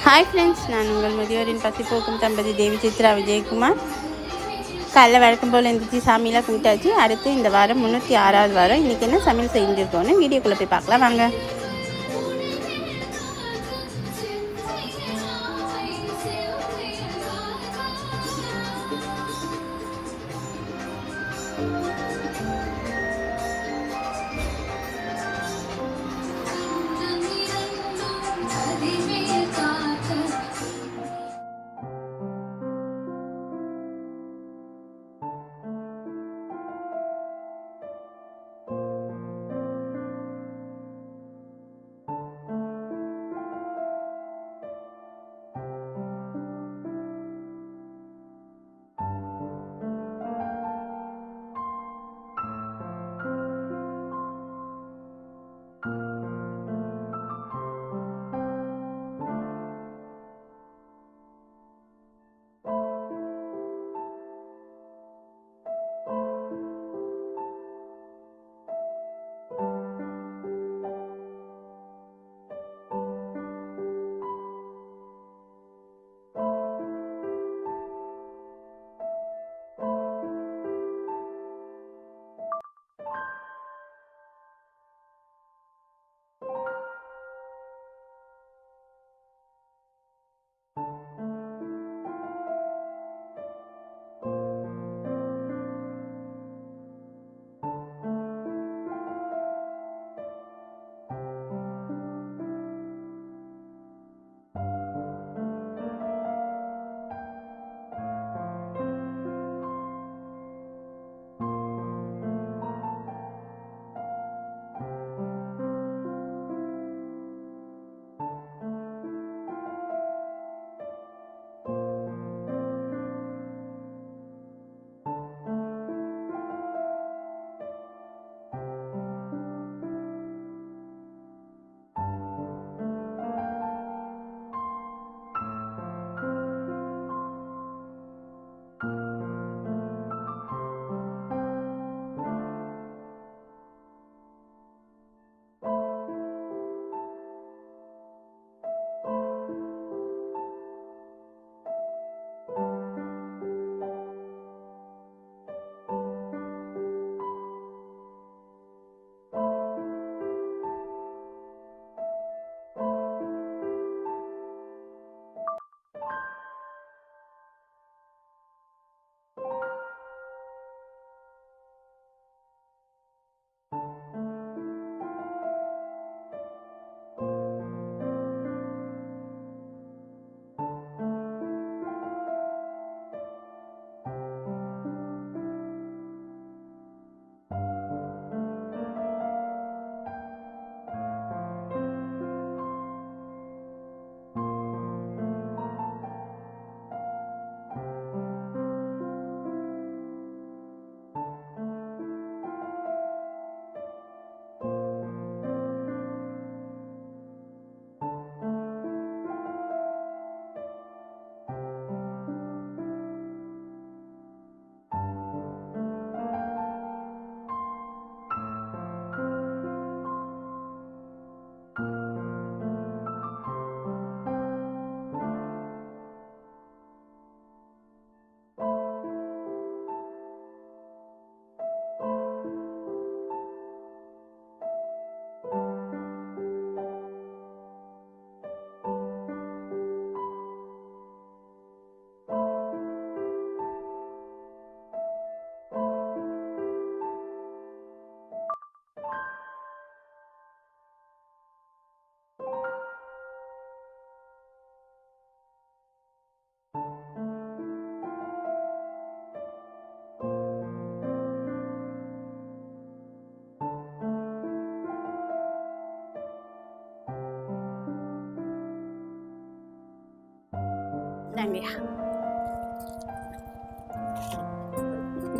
Hi friends, நான் உங்கள் முதியோரின் பசி போக்கும் தம்பதி தேவி சித்ரா விஜயகுமார். காலைல வழக்கம் போல் எழுந்திரிச்சு சாமியெலாம் கும்பிட்டாச்சு. அடுத்து இந்த வாரம் 306வது வாரம். இன்றைக்கி என்ன சமையல் செஞ்சுருக்கோன்னு வீடியோக்குள்ளே போய் பார்க்கலாம் வாங்க.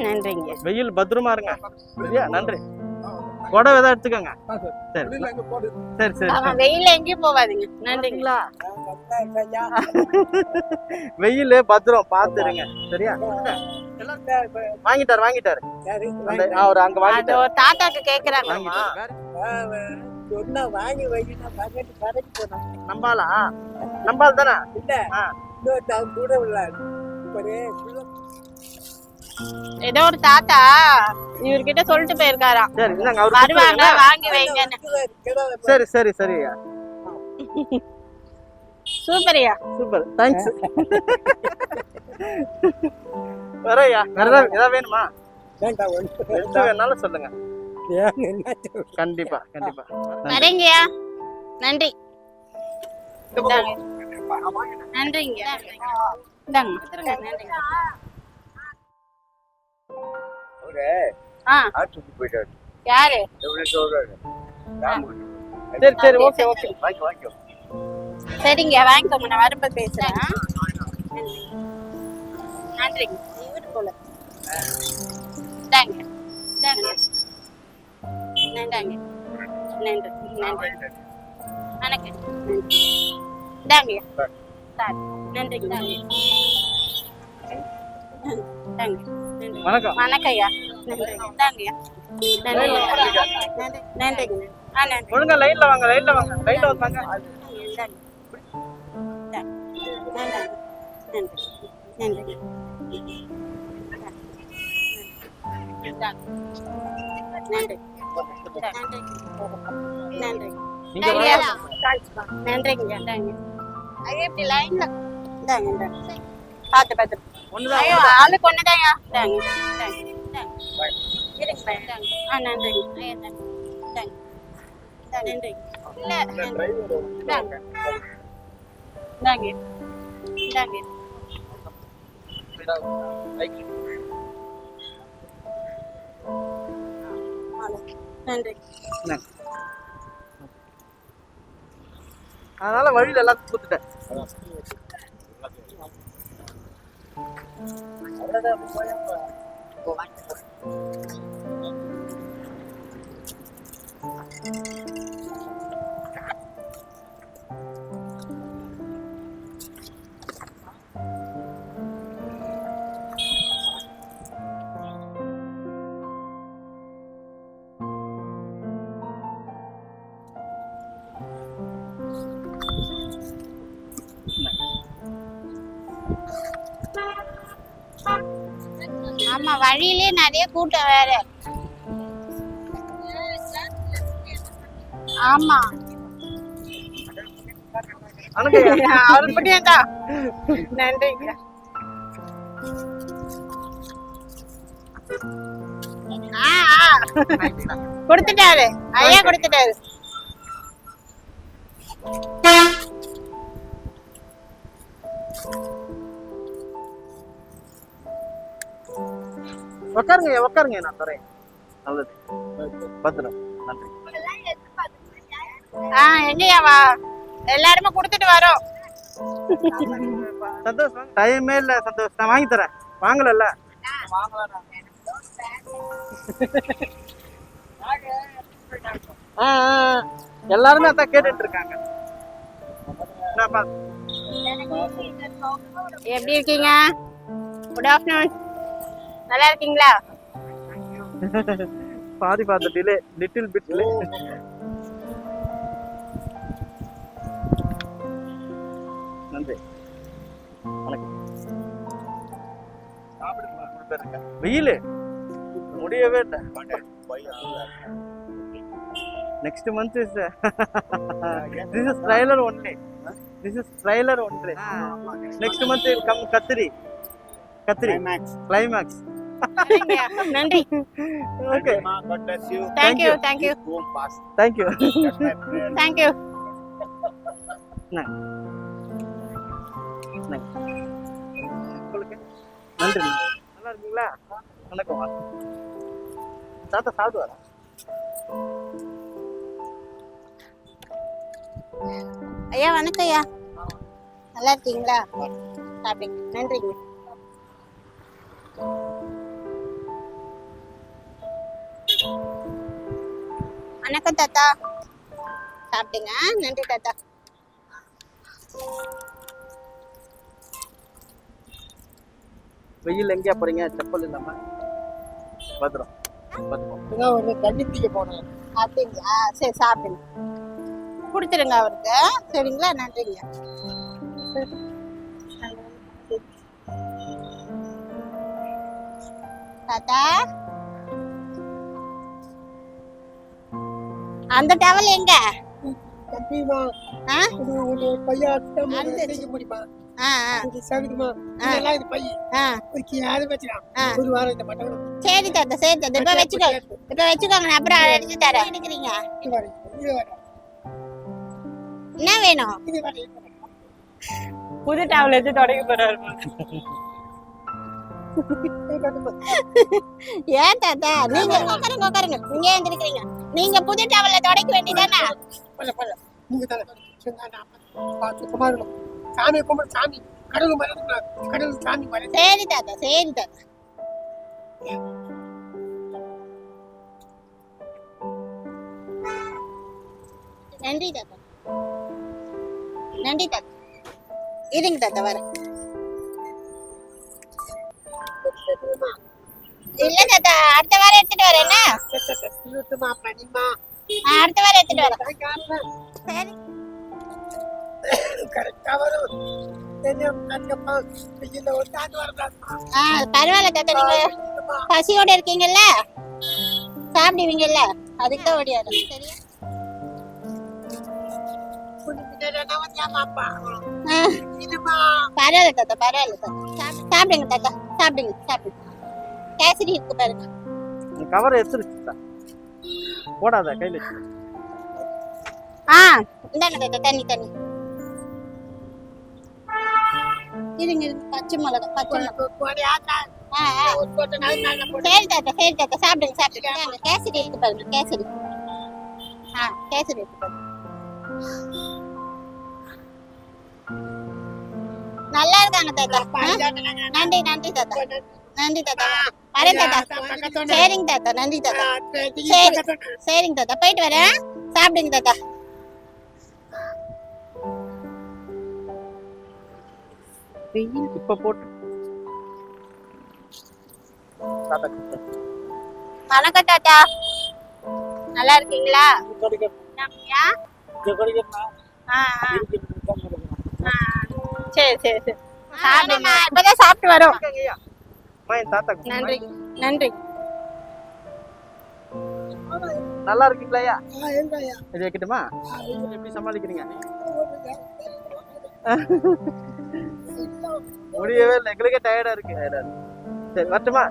நன்றிங்க. வெயில் பத்திரமா இருங்க. நன்றி. கொடை ஏதாவது எடுத்துக்கோங்க. சரி சரி சரி. வெயில எங்கேயும் போவாதீங்க. நன்றிங்களா. வெயில் பத்திரம் பாத்துருங்க. சரியா? வாங்கிட்டாரு. அவர் அங்க வாங்கிட்டாரு. தாத்தாக்கு கேக்குறாங்க. சொன்னா வாங்கி வைக்கணும் பக்கத்து கடைக்கு போனோம் நம்பாளா நம்பால் தானே இல்ல ஆ இன்னொருத்தவங்க கூட விளையாடு ஒரே ஏதோ ஒரு தாத்தா இவர்கிட்ட சொல்லிட்டு போயிருக்காராம் சரி இந்தாங்க அவரு வருவாங்க கொடுத்துருங்க. வாங்கி வைங்கன்னு. சரி சரி சரியா சூப்பர்யா. சூப்பர் தேங்க்ஸ் வரையா வேற ஏதாவது வேணுமா வேண்டாம் எது வேணாலும் சொல்லுங்க என்ன கண்டிப்பா கண்டிப்பா வரேங்கய்யா. நன்றி. இந்தாங்க. நன்றிங்க. இந்தாங்க. நன்றிங்க. ஆ ஆற்றுக்கு போயிட்டாரு யாரு? எவ்வளவு சொல்றாரு சரி சரி ஓகே ஓகே வாங்கி வாங்கிக்கோ சரிங்க வாங்கிக்கோங்க, நான் வரும்போது பேசுறேன். நன்றிங்க. வீட்டு போல. இந்தாங்க. இந்தாங்க. நன்றிங்க. நன்றி நன்றி. வணக்கம். நன்றி. இந்தாங்க. நன்றிங்க. நன்றி. இந்தாங்க. நன்றி. வணக்கம் வணக்கம் ஐயா. நன்றி. இந்தாங்கய்யா. நன்றி. நன்றி. நன்றிங்க. ஆ நன்றி. ஒழுங்கா லைன்ல வாங்க லைன்ல வாங்க லைன்ல வந்தாங்க இந்தாங்க. இந்தாங்க. நன்றிங்க. நன்றி. நன்றி. இந்தாங்க. நன்றி. நன்றி. நன்றி. நீங்க நன்றியா. நன்றிங்க. இந்தாங்க. ஐயா இப்படி லைன்ல இந்தாங்க. இந்தாங்க. பார்த்து பார்த்து. ஒண்ணுதான் ஐயோ ஆளுக்கு ஒண்ணுதான்யா. இந்தாங்க. இந்தாங்க. இந்தாங்க. இருங்க பா. இந்தாங்க. ஆ நன்றிங்க. ஐயா இந்தாங்க. இந்தாங்க. இந்தாங்க. நன்றி. இல்ல இந்தாங்க. இந்தாங்க. இந்தாங்க. நன்றி. அதனால வழியில எல்லாத்தையும் கொடுத்துட்டேன் ஆமா வழியிலே நிறைய கூட்டம் வேற. ஆமா அவர் முடியாதா. நன்றிங்க. கொடுத்துட்டாரு ஐயா கொடுத்துட்டாரு. உட்காருங்க உட்காருங்க நான் தரேன் நல்லது பத்திரம் நன்றி எங்கயா வா எல்லாருமே கொடுத்துட்டு வரோம். சந்தோஷம் டைமே இல்ல சந்தோஷம் நான் வாங்கி தரேன் வாங்கல எல்லாருமே அதான் கேட்டுட்டு இருக்காங்க எப்படி இருக்கீங்க? Good afternoon. நல்லா இருக்கீங்களா? பாதி பார்த்த டிலே லிட்டில் பிட் டிலே நன்றி வணக்கம் வெயில் முடியவே இல்லை next month is this is trailer only next month come கத்திரி கிளைமேக்ஸ் நன்றி. Okay Thank you. Thank you Thank you. நன்றி நல்லா இருக்கீங்களா? வணக்கம் தாத்தா சாப்பிடுவாரா? ஐயா வணக்கம் ஐயா. நல்லா இருக்கீங்களா? சாப்பிடுங்க. நன்றிங்க. வணக்கம் தாத்தா. சாப்பிடுங்க. நன்றி தாத்தா. வெயில் எங்கேயா போறீங்க செப்பல் இல்லாம பத்திரம் இப்பதான் ஒரு தண்ணி தீக்க போனேன். அப்படிங்களா? சரி சாப்பிடுங்க. கொடுத்துருங்க அவருக்கு. சரிங்களா? நன்றிங்க. தாத்தா, அந்த டவல் எங்க? தம்பிமா, ஆ? ஒரு பையன் அட்டம் அந்த- தீக்க முடியுமா? ஆ, ஆ, இது சகுதுமா. இதெல்லாம் இது பையன். ஆ. அது வச்சுக்கலாம். ஆ. ஒரு வாரம் இந்த மட்டம் சரி தாத்தா, சரி தாத்தா. இப்ப வச்சுக்கோங்க. இப்ப வச்சுக்கோங்க. நான் அப்புறம் அடிச்சு தரேன். எடுக்கிறீங்க. இது வரை, இது வரை, என்ன வேணும்? இது வரை, இது வரை. புது டவல் எடுத்து தொடங்கி போறாரு. இது கட்டுமா. ஏன் தாத்தா? நீங்க உட்காருங்க, உட்காருங்க. இங்கே எந்திரிக்கிறீங்க. நீங்க புது டவல்ல தொடக்க வேண்டியதானே? பல்ல, பல்ல. நீங்க தானே. சொன்னா சுத்தமா இருக்கணும். சாமி கும்பிடு, சாமி கடவுள் மறந்துக்கூடாது. கடவுள் சாமி மறந்து சரி தாத்தா, சரி தாத்தா. நன்றி தாத்தா. நன்றி தாத்தா. இருங்க தாத்தா, வரேன். இல்ல தாத்தா, அடுத்த வாரம் எடுத்துட்டு வரேன்னா. சுத்தமா பண்ணிமா. அடுத்த வாரம் எடுத்துட்டு வரேன். சரி. கரெக்டா வரும். தெரியும் கட்டப்பா. இதுல ஒரு தாண்டு வரலாமா? பரவாயில்ல தாத்தா. நீங்க பசியோட இருக்கீங்கல்ல, சாப்பிடுவீங்கல்ல, அதுக்கு தான் ஓடியாரு. சரியா? பரவாயில்ல தாத்தா, பரவாயில்ல தாத்தா. சாப்பிடுங்க தாத்தா, சாப்பிடுங்க, சாப்பிடுங்க. கேசரி இருக்கு பாருங்க. கவர் எடுத்துருச்சு. போடாத கையில. இந்தாங்க தாத்தா, தண்ணி தண்ணி. இருங்க இருங்க. பச்சை மிளகா, பச்சை மிளகா. சரி தாத்தா, சரி தாத்தா. சாப்பிடுங்க, சாப்பிடுங்க. இந்தாங்க, கேசரி இருக்கு பாருங்க, கேசரி. கேசரி இருக்கு பாருங்க. நல்லா இருக்காங்க தாத்தா. நன்றி நன்றி தாத்தா. நன்றி தாத்தா. வரேன் தாத்தா. சரிங்க தாத்தா, நன்றி தாத்தா. சரி சரிங்க தாத்தா, போயிட்டு வரேன். சாப்பிடுங்க தாத்தா. இப்ப போட்டு வணக்கம் தாத்தா. நல்லா இருக்கீங்களா? அப்படியா? சரி சரி சரி. சாப்பிடுங்க. இப்பதான் சாப்பிட்டு வரோம். நன்றி நன்றி. நல்லா இருக்கீங்களா? எங்கய்யா? இது வைக்கட்டுமா? எப்படி சமாளிக்கிறீங்க? முடியவே இல்லை, எங்களுக்கே டயர்டா இருக்கு. சரி வரட்டுமா?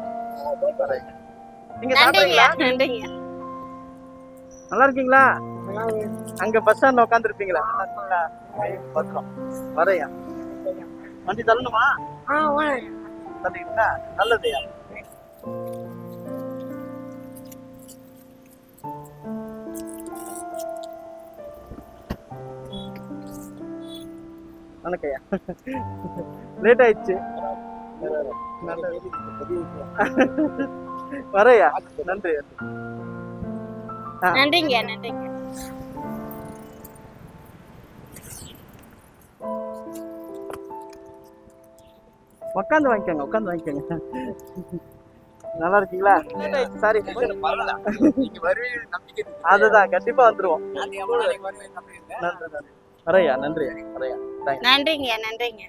நீங்க நன்றிங்க சாப்பிடுறீங்களா? நன்றிங்க. நல்லா இருக்கீங்களா? அங்க பஸ் ஸ்டாண்ட்ல உட்கார்ந்து இருப்பீங்களா? வரையா வண்டி தள்ளணுமா? தள்ளிங்களா? நல்லதுயா. வணக்கம்யா. லேட் ஆயிடுச்சு. வரையா. நன்றி. நன்றிங்க நன்றிங்க. உட்காந்து வாங்கிக்கோங்க, உட்காந்து வாங்கிக்கோங்க. நல்லா இருக்கீங்களா? சாரி, அதுதான் கண்டிப்பா வந்துருவோம். வரையா. நன்றி. வரையா. நன்றிங்க நன்றிங்க.